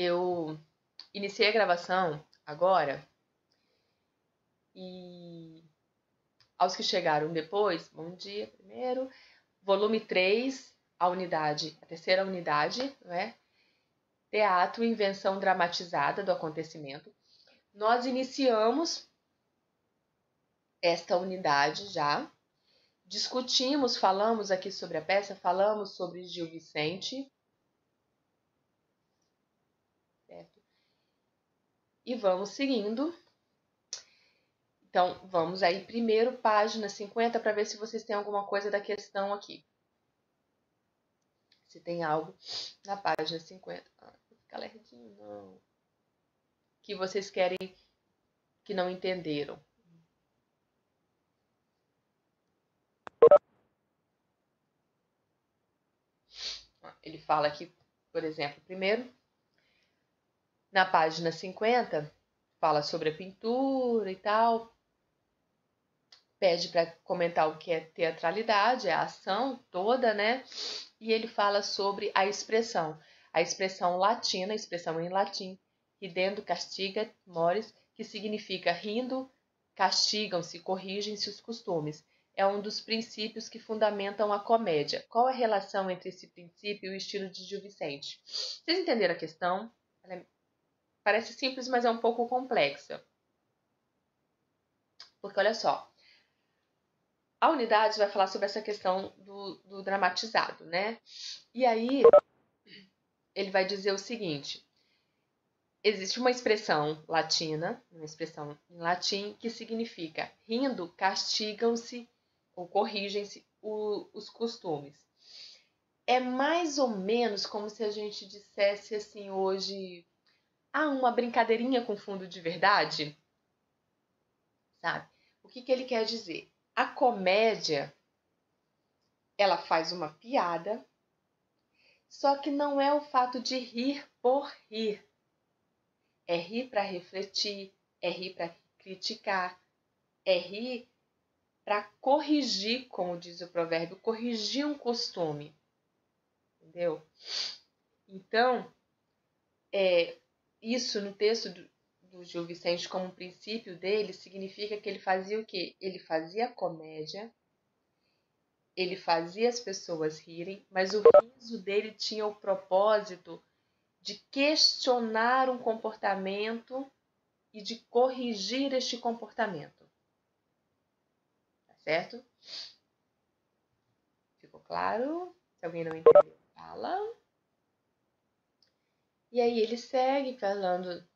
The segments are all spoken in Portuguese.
Eu iniciei a gravação agora e aos que chegaram depois, bom dia primeiro, volume 3, a terceira unidade, não é? Teatro, invenção dramatizada do acontecimento. Nós iniciamos esta unidade já, discutimos, falamos aqui sobre a peça, falamos sobre Gil Vicente, certo? E vamos seguindo. Então, vamos aí primeiro, página 50, para ver se vocês têm alguma coisa da questão aqui. Se tem algo na página 50. Ah, vou ficar lerdinho, não. Que vocês querem, que não entenderam. Ele fala aqui, por exemplo, primeiro, na página 50, fala sobre a pintura e tal. Pede para comentar o que é teatralidade, é a ação toda, né? E ele fala sobre a expressão latina, a expressão em latim, ridendo castiga mores, que significa rindo, castigam-se, corrigem-se os costumes. É um dos princípios que fundamentam a comédia. Qual a relação entre esse princípio e o estilo de Gil Vicente? Vocês entenderam a questão? Parece simples, mas é um pouco complexa. Porque olha só, a unidade vai falar sobre essa questão do dramatizado, né? E aí, ele vai dizer o seguinte: existe uma expressão latina, uma expressão em latim, que significa rindo, castigam-se ou corrigem-se os costumes. É mais ou menos como se a gente dissesse assim hoje, uma brincadeirinha com fundo de verdade, sabe? O que ele quer dizer? A comédia, ela faz uma piada, só que não é o fato de rir por rir. É rir para refletir, é rir para criticar, é rir para corrigir, como diz o provérbio, corrigir um costume. Entendeu? Então, isso no texto do Gil Vicente, como princípio dele, significa que ele fazia o quê? Ele fazia comédia, ele fazia as pessoas rirem, mas o riso dele tinha o propósito de questionar um comportamento e de corrigir este comportamento. Tá certo? Ficou claro? Se alguém não entendeu, fala. E aí ele segue falando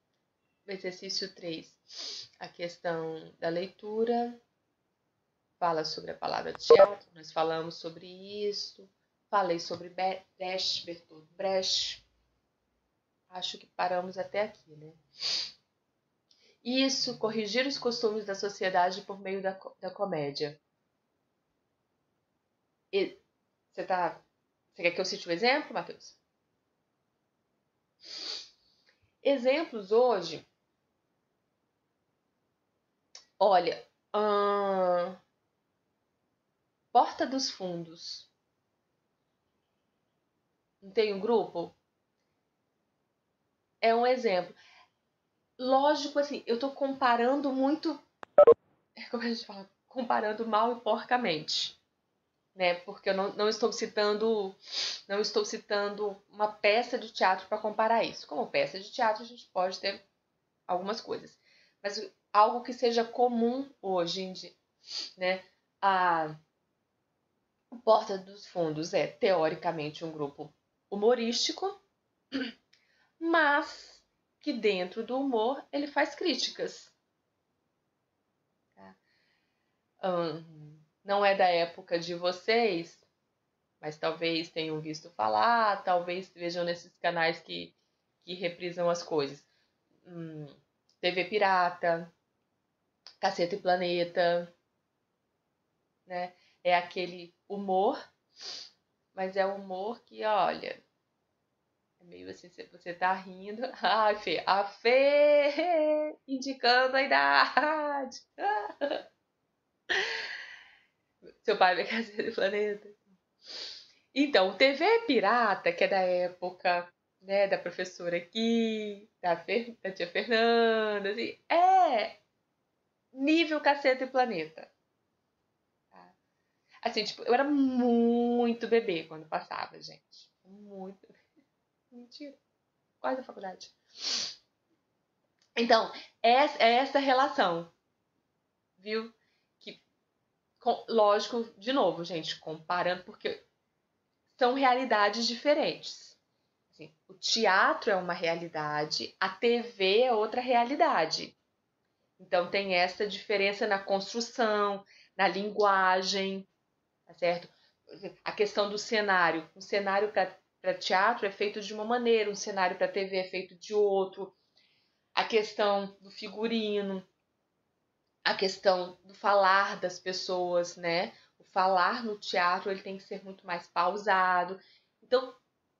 do exercício 3, a questão da leitura, fala sobre a palavra teatro, nós falamos sobre isso, falei sobre Brecht, Bertolt Brecht, acho que paramos até aqui, né? Isso, corrigir os costumes da sociedade por meio da comédia. Você quer que eu cite um exemplo, Matheus? Exemplos hoje. Olha, Porta dos Fundos. Não tem um grupo? É um exemplo. Lógico, assim, eu tô comparando muito, como a gente fala, comparando mal e porcamente, né? Porque eu não estou citando uma peça de teatro para comparar isso. Como peça de teatro, a gente pode ter algumas coisas, mas algo que seja comum hoje em dia, né? O Porta dos Fundos é, teoricamente, um grupo humorístico, mas que dentro do humor ele faz críticas. Não é da época de vocês, mas talvez tenham visto falar, talvez vejam nesses canais que reprisam as coisas. TV Pirata, Caceta e Planeta, né? É aquele humor, mas é um humor que, olha, é meio assim, você tá rindo. Ai, Fê, a Fê indicando a idade. Seu pai vê Caceta e Planeta. Então, TV Pirata, que é da época né, da professora aqui, da tia Fernanda, assim, é nível Caceta e Planeta. Tá? Assim, tipo, eu era muito bebê quando passava, gente. Muito. Mentira. Quase a faculdade. Então, é essa relação, viu? Que, lógico, de novo, gente, comparando, porque são realidades diferentes. Assim, o teatro é uma realidade, a TV é outra realidade. Então tem essa diferença na construção, na linguagem, tá certo? A questão do cenário. Um cenário para teatro é feito de uma maneira, um cenário para TV é feito de outro. A questão do figurino, a questão do falar das pessoas, né? O falar no teatro ele tem que ser muito mais pausado. Então,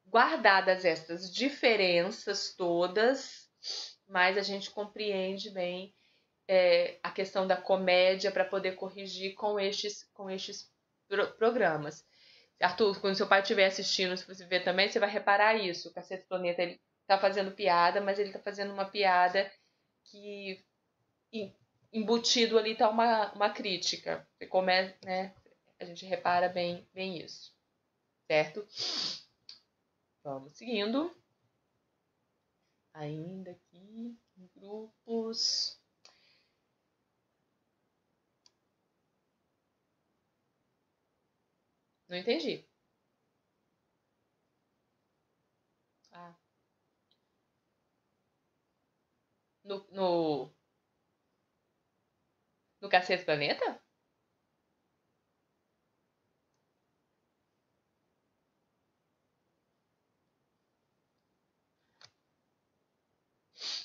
guardadas estas diferenças todas, mas a gente compreende bem a questão da comédia para poder corrigir com estes programas. Arthur, quando seu pai estiver assistindo, se você ver também, você vai reparar isso. O Cacete Planeta ele tá fazendo piada, mas ele tá fazendo uma piada que embutido ali tá uma crítica. Você começa, né? A gente repara bem isso, certo? Vamos seguindo. Ainda aqui em grupos. Não entendi. Ah, no Cacete Planeta?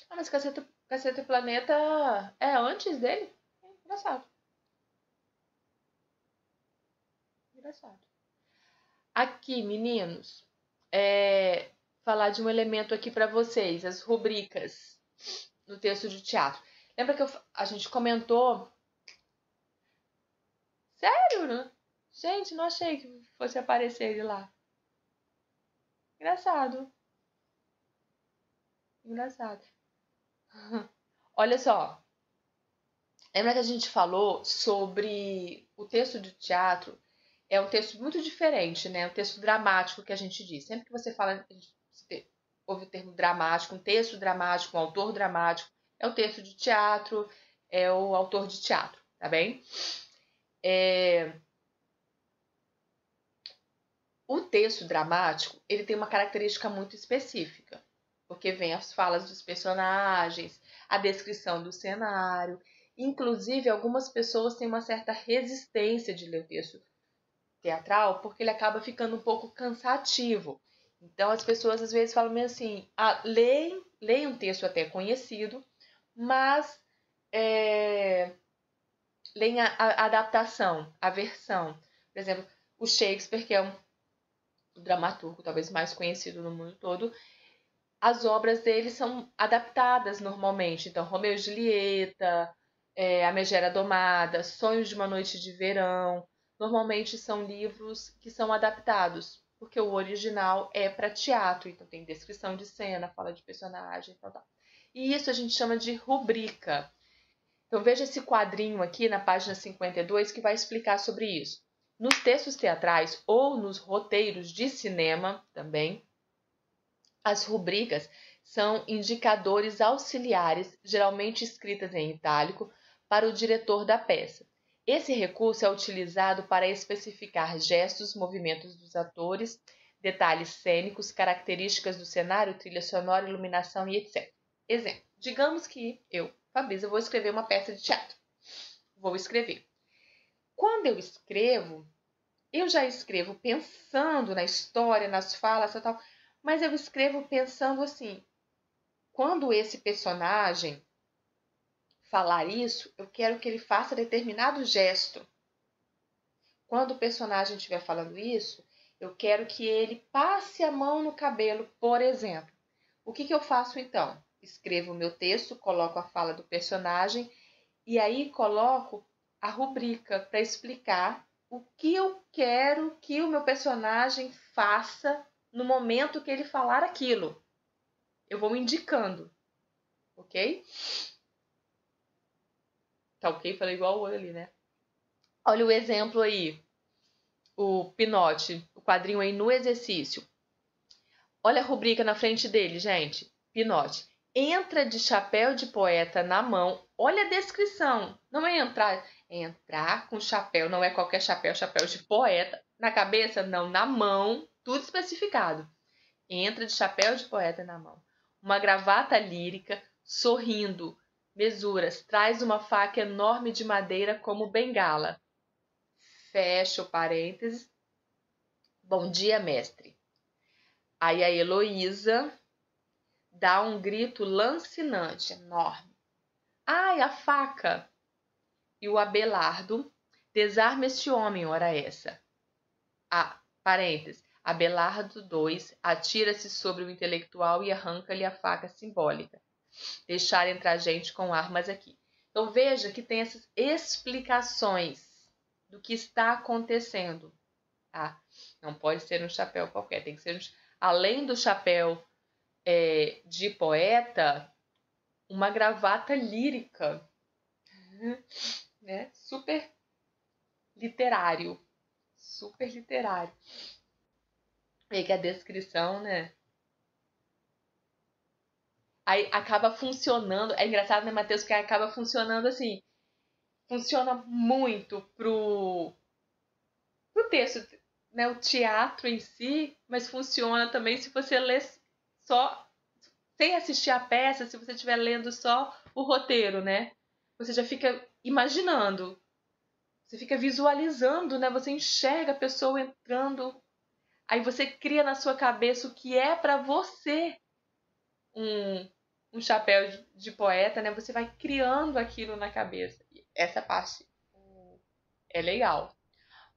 Ah, mas Cacete Planeta é antes dele? Engraçado. Engraçado. Aqui, meninos, falar de um elemento aqui para vocês, as rubricas no texto de teatro. Lembra que a gente comentou? Sério, né? Gente, não achei que fosse aparecer ele lá. Engraçado. Engraçado. Olha só. Lembra que a gente falou sobre o texto de teatro? É um texto muito diferente, né? Um texto dramático que a gente diz. Sempre que você fala, você ouve o termo dramático, um texto dramático, um autor dramático, é o texto de teatro, é o autor de teatro, tá bem? O texto dramático, ele tem uma característica muito específica, porque vem as falas dos personagens, a descrição do cenário. Inclusive, algumas pessoas têm uma certa resistência de ler o texto teatral, porque ele acaba ficando um pouco cansativo. Então, as pessoas às vezes falam assim, leem um texto até conhecido, mas leem a adaptação, a versão. Por exemplo, o Shakespeare, que é um dramaturgo talvez mais conhecido no mundo todo, as obras dele são adaptadas normalmente. Então, Romeu e Julieta, A Megera Domada, Sonhos de uma Noite de Verão, normalmente são livros que são adaptados, porque o original é para teatro, então tem descrição de cena, fala de personagem, tal. E isso a gente chama de rubrica. Então veja esse quadrinho aqui na página 52 que vai explicar sobre isso. Nos textos teatrais ou nos roteiros de cinema também, as rubricas são indicadores auxiliares, geralmente escritas em itálico, para o diretor da peça. Esse recurso é utilizado para especificar gestos, movimentos dos atores, detalhes cênicos, características do cenário, trilha sonora, iluminação e etc. Exemplo: digamos que eu, Fabrício, vou escrever uma peça de teatro. Vou escrever. Quando eu já escrevo pensando na história, nas falas, tal, mas eu escrevo pensando assim, quando esse personagem falar isso, eu quero que ele faça determinado gesto. Quando o personagem estiver falando isso, eu quero que ele passe a mão no cabelo, por exemplo. O que eu faço então? Escrevo o meu texto, coloco a fala do personagem e aí coloco a rubrica para explicar o que eu quero que o meu personagem faça no momento que ele falar aquilo. Eu vou indicando, ok? Tá ok? Falei igual o olho ali, né? Olha o exemplo aí. O Pinote, o quadrinho aí no exercício. Olha a rubrica na frente dele, gente. Pinote. Entra de chapéu de poeta na mão. Olha a descrição. Não é entrar. É entrar com chapéu. Não é qualquer chapéu. Chapéu de poeta. Na cabeça? Não. Na mão. Tudo especificado. Entra de chapéu de poeta na mão. Uma gravata lírica. Sorrindo. Mesuras. Traz uma faca enorme de madeira como bengala. Fecha o parênteses. Bom dia, mestre. Aí a Heloísa dá um grito lancinante, enorme. Ai, a faca! E o Abelardo desarma este homem, ora essa. Parênteses. Abelardo 2 atira-se sobre o intelectual e arranca-lhe a faca simbólica. Deixar entrar gente com armas aqui. Então veja que tem essas explicações do que está acontecendo. Tá? Não pode ser um chapéu qualquer, tem que ser além do chapéu de poeta, uma gravata lírica, né? Super literário. E que a descrição, né? Aí acaba funcionando. É engraçado, né, Matheus? Que acaba funcionando assim. Funciona muito pro texto, né? O teatro em si, mas funciona também se você lê só sem assistir a peça, se você estiver lendo só o roteiro, né? Você já fica imaginando. Você fica visualizando, né? Você enxerga a pessoa entrando. Aí você cria na sua cabeça o que é para você um chapéu de poeta, né? Você vai criando aquilo na cabeça. Essa parte é legal.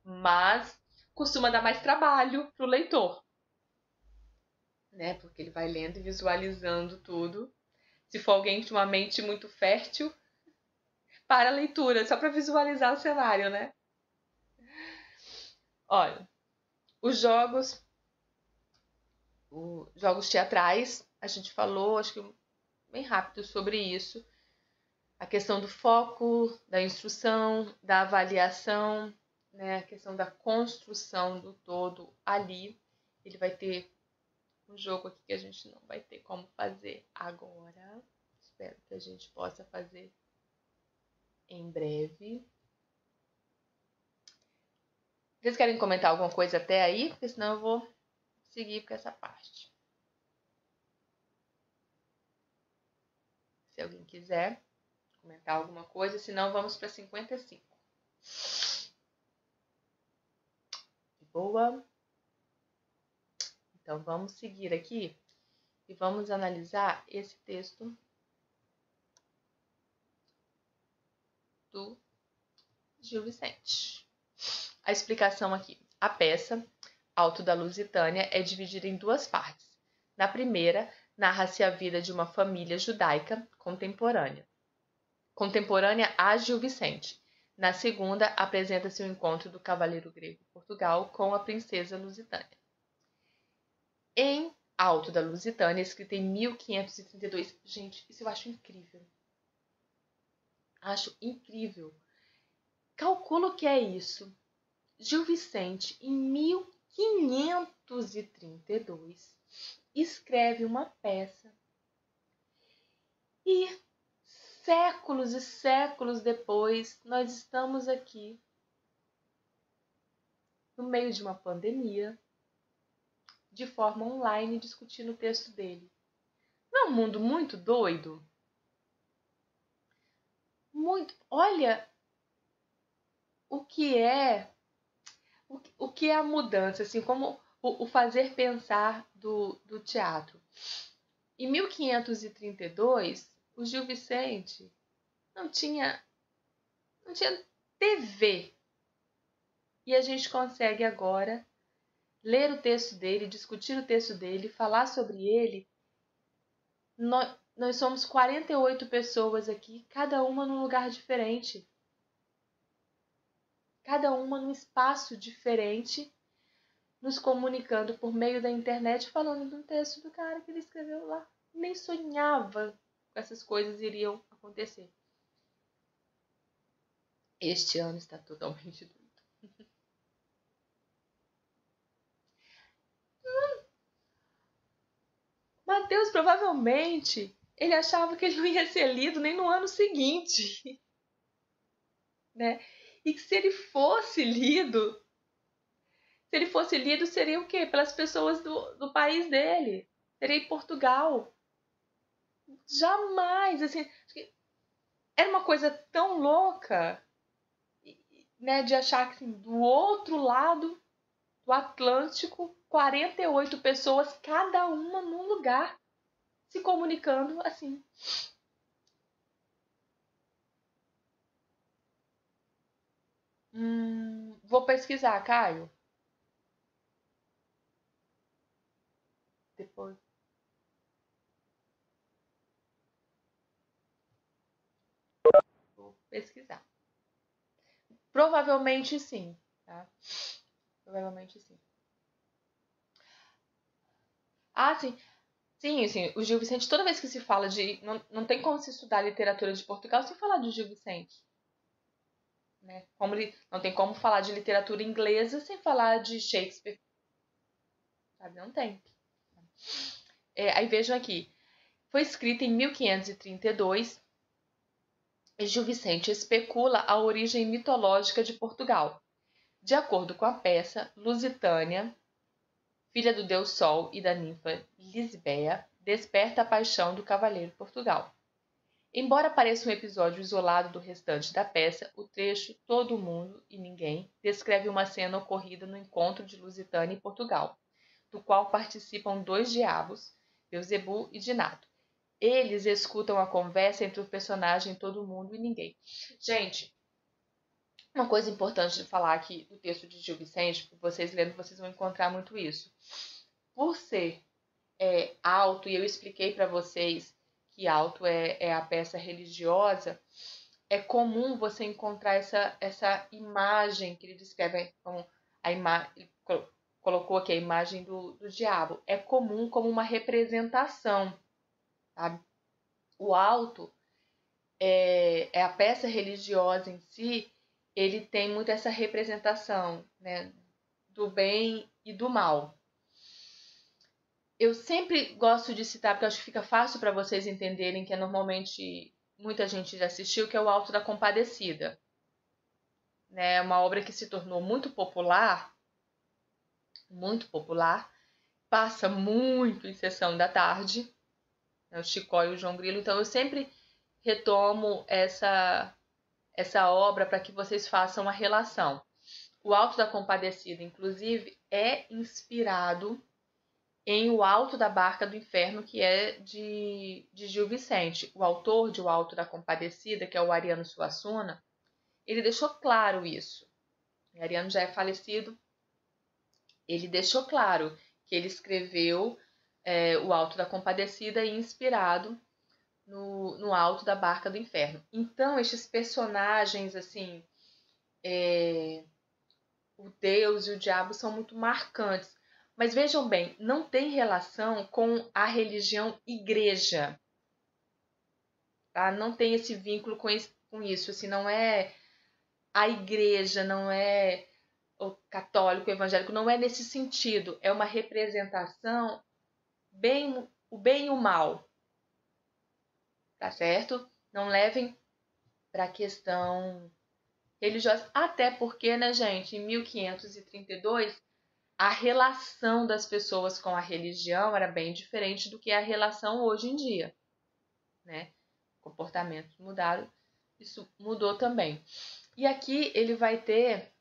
Mas costuma dar mais trabalho pro leitor, né? Porque ele vai lendo e visualizando tudo. Se for alguém de uma mente muito fértil, para a leitura, só para visualizar o cenário, né? Olha, os jogos teatrais, a gente falou, acho que bem rápido sobre isso. A questão do foco, da instrução, da avaliação, né? A questão da construção do todo ali. Ele vai ter um jogo aqui que a gente não vai ter como fazer agora. Espero que a gente possa fazer em breve. Vocês querem comentar alguma coisa até aí? Porque senão eu vou seguir com essa parte. Se alguém quiser comentar alguma coisa, senão vamos para 55. Boa. Então vamos seguir aqui e vamos analisar esse texto do Gil Vicente. A explicação aqui. A peça Alto da Lusitânia é dividida em duas partes. Na primeira, narra-se a vida de uma família judaica contemporânea a Gil Vicente. Na segunda, apresenta-se o encontro do cavaleiro grego de Portugal com a princesa Lusitânia. Em Alto da Lusitânia, escrita em 1532. Gente, isso eu acho incrível. Acho incrível. Calculo o que é isso. Gil Vicente, em 1532, escreve uma peça e séculos e séculos depois nós estamos aqui no meio de uma pandemia, de forma online, discutindo o texto dele. Não é um mundo muito doido? Muito. Olha o que é a mudança, assim, como o fazer pensar do teatro. Em 1532, o Gil Vicente não tinha TV. E a gente consegue agora ler o texto dele, discutir o texto dele, falar sobre ele. Nós somos 48 pessoas aqui, cada uma num lugar diferente. Cada uma num espaço diferente, nos comunicando por meio da internet, falando de um texto do cara que ele escreveu lá. Nem sonhava que essas coisas iriam acontecer. Este ano está totalmente doido. Mateus, provavelmente, ele achava que ele não ia ser lido nem no ano seguinte. Né? E que se ele fosse lido, seria o quê? Pelas pessoas do país dele. Seria em Portugal. Jamais, assim, era uma coisa tão louca, né, de achar que assim, do outro lado do Atlântico, 48 pessoas, cada uma num lugar, se comunicando assim. Vou pesquisar, Caio. Depois. Vou pesquisar. Provavelmente sim, tá? Provavelmente sim. Ah, sim. Sim, assim, o Gil Vicente, toda vez que se fala de... Não tem como se estudar literatura de Portugal sem falar do Gil Vicente. Né? Não tem como falar de literatura inglesa sem falar de Shakespeare. Sabe? Não tem. Aí vejam aqui. Foi escrita em 1532. E Gil Vicente especula a origem mitológica de Portugal. De acordo com a peça, Lusitânia, filha do deus Sol e da ninfa Lisbeia, desperta a paixão do cavaleiro Portugal. Embora pareça um episódio isolado do restante da peça, o trecho Todo Mundo e Ninguém descreve uma cena ocorrida no encontro de Lusitânia e Portugal, do qual participam dois diabos, Beelzebub e Dinato. Eles escutam a conversa entre o personagem Todo Mundo e Ninguém. Gente, uma coisa importante de falar aqui do texto de Gil Vicente, vocês lendo, vocês vão encontrar muito isso. Por ser alto, e eu expliquei para vocês que alto é a peça religiosa, é comum você encontrar essa imagem que ele descreve, então, ele colocou aqui a imagem do diabo. É comum como uma representação. Sabe? O alto é a peça religiosa em si, ele tem muito essa representação, né, do bem e do mal. Eu sempre gosto de citar, porque acho que fica fácil para vocês entenderem, que é normalmente muita gente já assistiu, que é o Alto da Compadecida. É uma obra que se tornou muito popular, passa muito em sessão da tarde, né, o Chicó e o João Grilo, então eu sempre retomo essa obra para que vocês façam a relação. O Alto da Compadecida, inclusive, é inspirado em O Alto da Barca do Inferno, que é de Gil Vicente. O autor de O Alto da Compadecida, que é o Ariano Suassuna, ele deixou claro isso. O Ariano já é falecido. Ele deixou claro que ele escreveu O Alto da Compadecida inspirado no Alto da Barca do Inferno. Então, estes personagens, assim, o Deus e o diabo são muito marcantes. Mas vejam bem, não tem relação com a religião igreja. Tá? Não tem esse vínculo com isso. Assim, não é a igreja, não é o católico, o evangélico, não é nesse sentido. É uma representação o bem e o mal. Tá certo? Não levem para a questão religiosa. Até porque, né, gente, em 1532, a relação das pessoas com a religião era bem diferente do que é a relação hoje em dia, né? Comportamentos mudaram, isso mudou também. E aqui ele vai ter,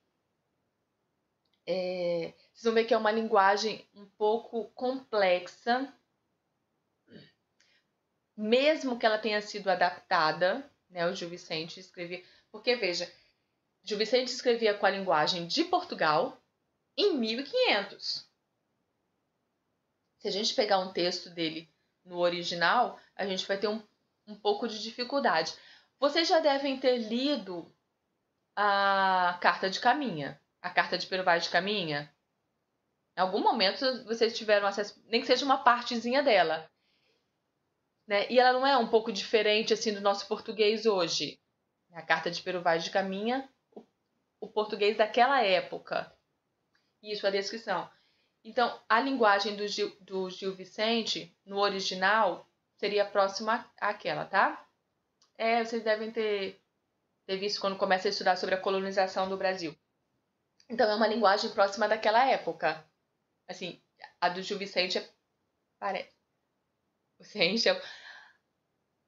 vocês vão ver que é uma linguagem um pouco complexa, mesmo que ela tenha sido adaptada, né? O Gil Vicente escrevia, porque veja, Gil Vicente escrevia com a linguagem de Portugal em 1500. Se a gente pegar um texto dele no original, a gente vai ter um pouco de dificuldade. Vocês já devem ter lido a Carta de Caminha, a Carta de Pero Vaz de Caminha. Em algum momento vocês tiveram acesso, nem que seja uma partezinha dela, né? E ela não é um pouco diferente assim do nosso português hoje. A carta de Pero Vaz de Caminha, o português daquela época. Isso, a descrição. Então, a linguagem do Gil Vicente, no original, seria próxima àquela, tá? Vocês devem ter visto quando começa a estudar sobre a colonização do Brasil. Então, é uma linguagem próxima daquela época. Assim, a do Gil Vicente Vicente é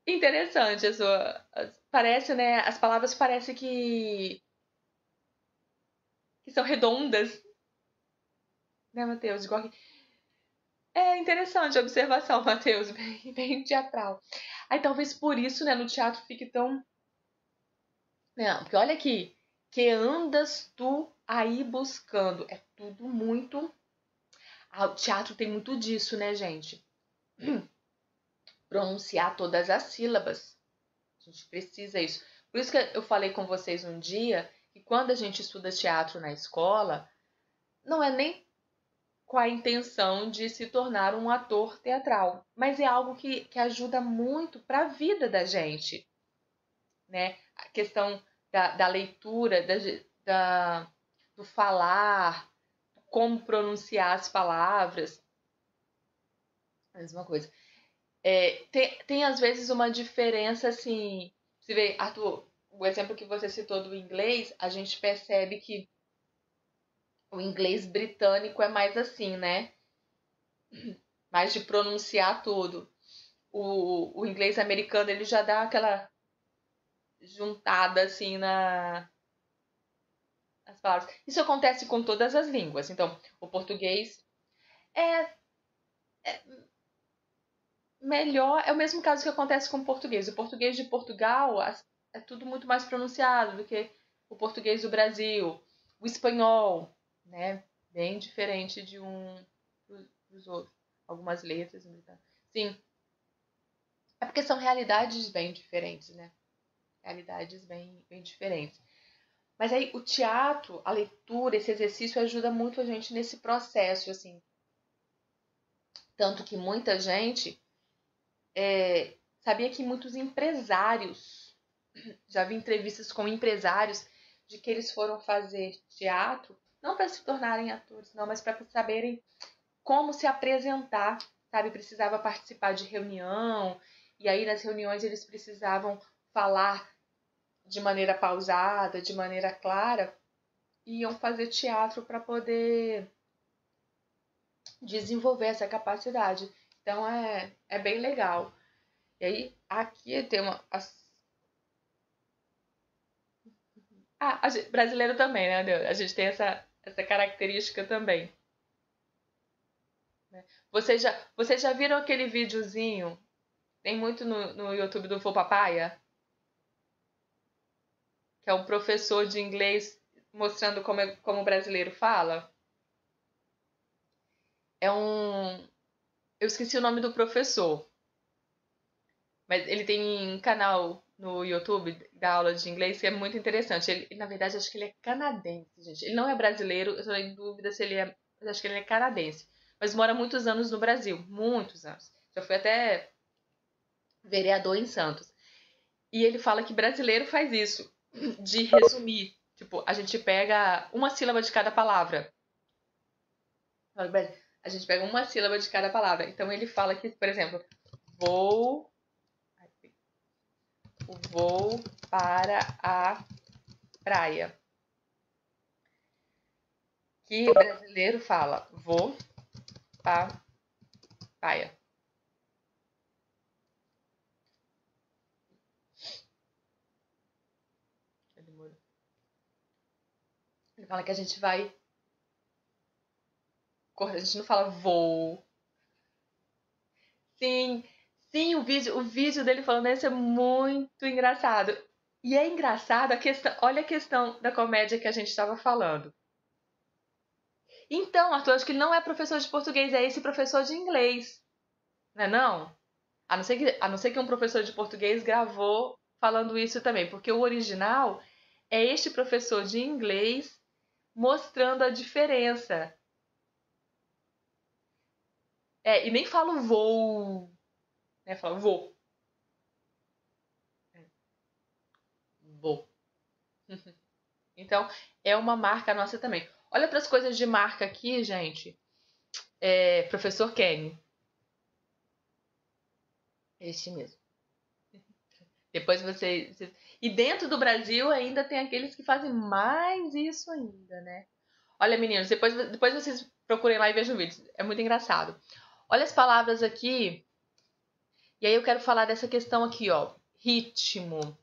interessante. Parece, né? As palavras parecem que são redondas. Né, Matheus? Igual que... É interessante a observação, Matheus. Bem teatral. Aí talvez por isso, né, no teatro fique tão... Não, porque olha aqui. Que andas tu aí buscando. É tudo muito... o teatro tem muito disso, né, gente? Pronunciar todas as sílabas. A gente precisa isso. Por isso que eu falei com vocês um dia que quando a gente estuda teatro na escola, não é nem com a intenção de se tornar um ator teatral, mas é algo que ajuda muito para a vida da gente, né? A questão da leitura, do falar, como pronunciar as palavras, a mesma coisa. Tem às vezes uma diferença assim, você vê, Arthur, o exemplo que você citou do inglês, a gente percebe que o inglês britânico é mais assim, né? Mais de pronunciar tudo. O inglês americano, ele já dá aquela juntada assim nas palavras. Isso acontece com todas as línguas. Então, o português é melhor, é o mesmo caso que acontece com o português. O português de Portugal é tudo muito mais pronunciado do que o português do Brasil. O espanhol, né? Bem diferente de dos outros. Algumas letras. Sim. É porque são realidades bem diferentes, né? Realidades bem diferentes. Mas aí o teatro, a leitura, esse exercício ajuda muito a gente nesse processo, assim. Tanto que muita gente sabia que muitos empresários, já vi entrevistas com empresários de que eles foram fazer teatro, não para se tornarem atores, não, mas para saberem como se apresentar, sabe? Precisava participar de reunião, e aí nas reuniões eles precisavam falar de maneira pausada, de maneira clara, e iam fazer teatro para poder desenvolver essa capacidade. Então é bem legal. E aí aqui tem uma... brasileiro também, né? A gente tem essa característica também. Vocês já viram aquele videozinho? Tem muito no YouTube do Vô Papaya? Que é um professor de inglês mostrando como o brasileiro fala. Eu esqueci o nome do professor. Mas ele tem um canal no YouTube da aula de inglês que é muito interessante. Ele, na verdade, acho que ele é canadense, gente. Ele não é brasileiro, eu estou em dúvida se ele é... Mas acho que ele é canadense. Mas mora muitos anos no Brasil. Muitos anos. Já foi até vereador em Santos. E ele fala que brasileiro faz isso, de resumir. Tipo, a gente pega uma sílaba de cada palavra. A gente pega uma sílaba de cada palavra. Então ele fala que, por exemplo, vou para a praia. Que brasileiro fala vou para praia. Ele fala que a gente vai... A gente não fala vou. Sim, o vídeo dele falando isso é muito engraçado. E é engraçado a questão, olha a questão da comédia que a gente estava falando. Então, Arthur, acho que ele não é professor de português, é esse professor de inglês. Não é não? A não ser que um professor de português gravou falando isso também, porque o original é este professor de inglês mostrando a diferença E nem falo vou, né? Falo vou. Vou. Então, é uma marca nossa também. Olha outras coisas de marca aqui, gente. Professor Kenny. Este mesmo. Depois vocês... E dentro do Brasil ainda tem aqueles que fazem mais isso ainda, né? Olha, meninos, depois vocês procurem lá e vejam o vídeo. É muito engraçado. Olha as palavras aqui. E aí eu quero falar dessa questão aqui, ó. Ritmo.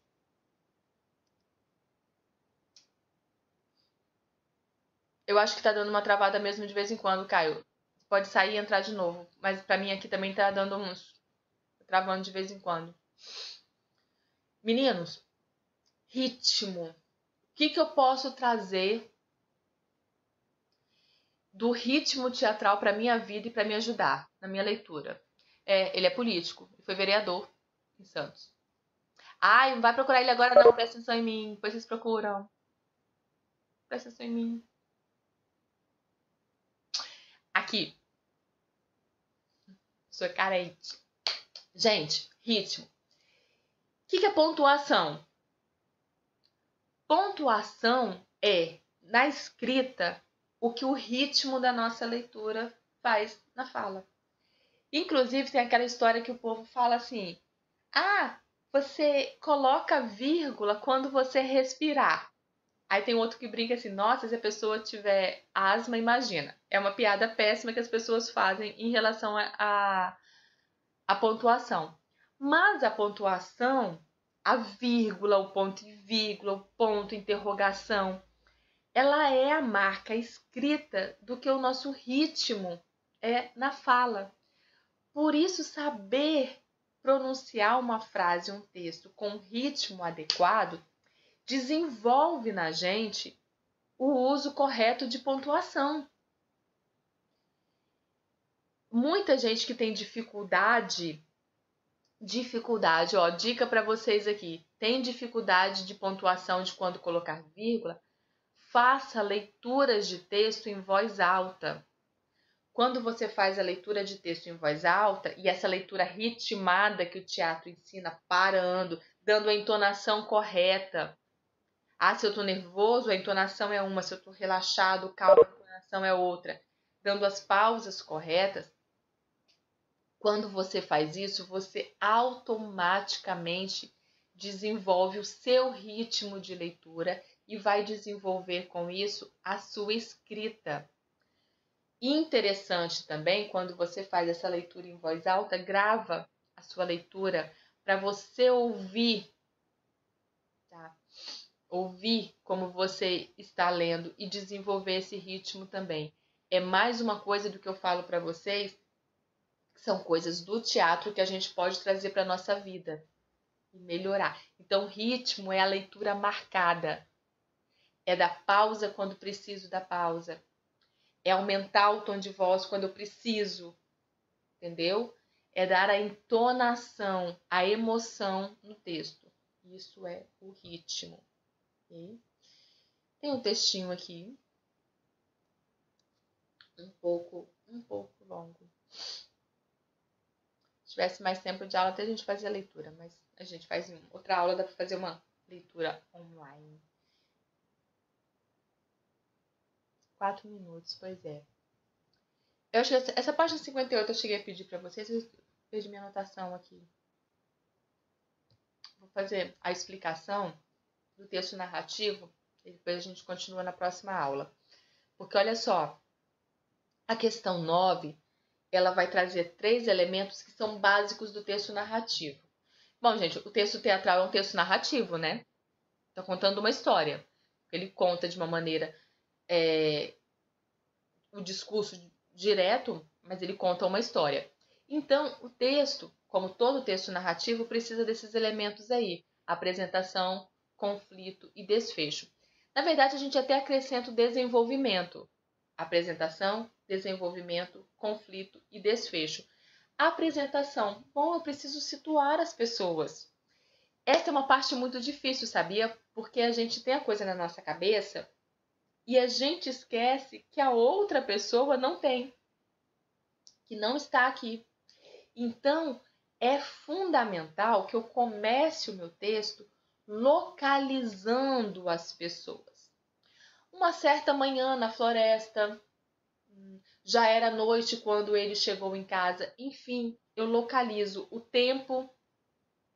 Eu acho que tá dando uma travada mesmo de vez em quando, Caio. Pode sair e entrar de novo. Mas pra mim aqui também tá dando uns... travando de vez em quando. Meninos, ritmo. O que eu posso trazer do ritmo teatral para minha vida e para me ajudar na minha leitura? Ele é político, ele foi vereador em Santos. Ai, não vai procurar ele agora não, presta atenção em mim, depois vocês procuram. Presta atenção em mim. Aqui. Sou carente. Gente, ritmo. O que é pontuação? Pontuação é, na escrita, o que o ritmo da nossa leitura faz na fala. Inclusive, tem aquela história que o povo fala assim: você coloca vírgula quando você respirar. Aí tem outro que brinca assim: nossa, se a pessoa tiver asma, imagina. É uma piada péssima que as pessoas fazem em relação à pontuação. Mas a pontuação, a vírgula, o ponto e vírgula, o ponto, interrogação, ela é a marca escrita do que o nosso ritmo é na fala. Por isso, saber pronunciar uma frase, um texto com ritmo adequado, desenvolve na gente o uso correto de pontuação. Muita gente que tem dificuldade, ó, dica para vocês aqui, tem dificuldade de pontuação de quando colocar vírgula, faça leituras de texto em voz alta. Quando você faz a leitura de texto em voz alta, e essa leitura ritmada que o teatro ensina, parando, dando a entonação correta. Se eu estou nervoso, a entonação é uma. Se eu estou relaxado, calmo, a entonação é outra. Dando as pausas corretas. Quando você faz isso, você automaticamente desenvolve o seu ritmo de leitura e vai desenvolver com isso a sua escrita. Interessante também, quando você faz essa leitura em voz alta, grava a sua leitura para você ouvir, tá? Ouvir como você está lendo e desenvolver esse ritmo também. É mais uma coisa do que eu falo para vocês, que são coisas do teatro que a gente pode trazer para a nossa vida e melhorar. Então, ritmo é a leitura marcada. É da pausa quando preciso da pausa. É aumentar o tom de voz quando eu preciso, entendeu? É dar a entonação, a emoção no texto. Isso é o ritmo. Okay? Tem um textinho aqui, um pouco longo. Se tivesse mais tempo de aula, até a gente fazia leitura, mas a gente faz outra aula, dá para fazer uma leitura online. 4 minutos, pois é. Eu acho que essa página 58 eu cheguei a pedir para vocês, eu perdi minha anotação aqui. Vou fazer a explicação do texto narrativo e depois a gente continua na próxima aula. Porque olha só, a questão 9, ela vai trazer 3 elementos que são básicos do texto narrativo. Bom, gente, o texto teatral é um texto narrativo, né? Está contando uma história. Ele conta de uma maneira o discurso direto, mas ele conta uma história. Então, o texto, como todo texto narrativo, precisa desses elementos aí: apresentação, conflito e desfecho. Na verdade, a gente até acrescenta o desenvolvimento: apresentação, desenvolvimento, conflito e desfecho. A apresentação: bom, eu preciso situar as pessoas. Essa é uma parte muito difícil, sabia? Porque a gente tem a coisa na nossa cabeça e a gente esquece que a outra pessoa não tem. que não está aqui. Então, é fundamental que eu comece o meu texto localizando as pessoas. Uma certa manhã na floresta, já era noite quando ele chegou em casa. Enfim, eu localizo o tempo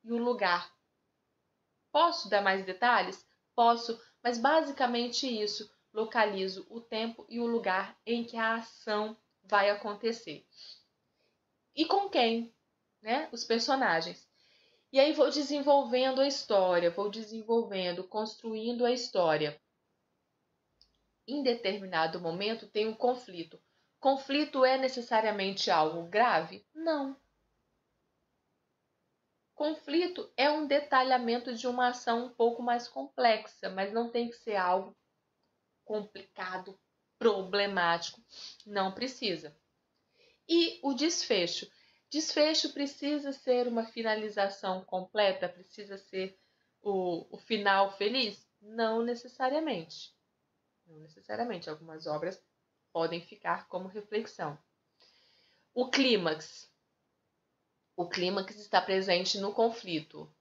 e o lugar. Posso dar mais detalhes? Posso, mas basicamente isso. Localizo o tempo e o lugar em que a ação vai acontecer. E com quem? Né? Os personagens. E aí vou desenvolvendo a história, vou desenvolvendo, construindo a história. Em determinado momento tem um conflito. Conflito é necessariamente algo grave? Não. Conflito é um detalhamento de uma ação um pouco mais complexa, mas não tem que ser algo complicado, problemático. Não precisa. E o desfecho? Desfecho precisa ser uma finalização completa? Precisa ser o final feliz? Não necessariamente. Não necessariamente. Algumas obras podem ficar como reflexão. O clímax. O clímax está presente no conflito.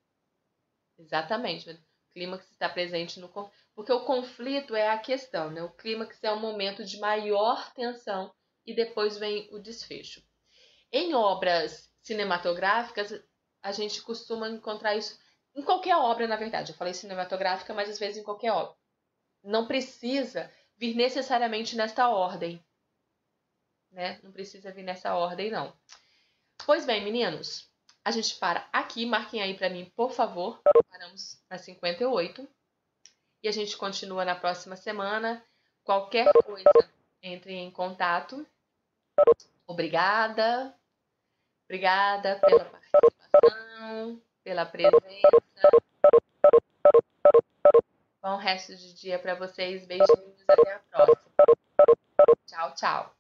Exatamente. O clímax está presente no conflito. Porque o conflito é a questão, né? O clímax é um momento de maior tensão e depois vem o desfecho. Em obras cinematográficas, a gente costuma encontrar isso em qualquer obra, na verdade. Eu falei cinematográfica, mas às vezes em qualquer obra. Não precisa vir necessariamente nesta ordem, né? Não precisa vir nessa ordem, não. Pois bem, meninos, a gente para aqui. Marquem aí para mim, por favor. Paramos na 58. E a gente continua na próxima semana. Qualquer coisa, entre em contato. Obrigada. Obrigada pela participação, pela presença. Bom resto de dia para vocês. Beijinhos. Até a próxima. Tchau, tchau.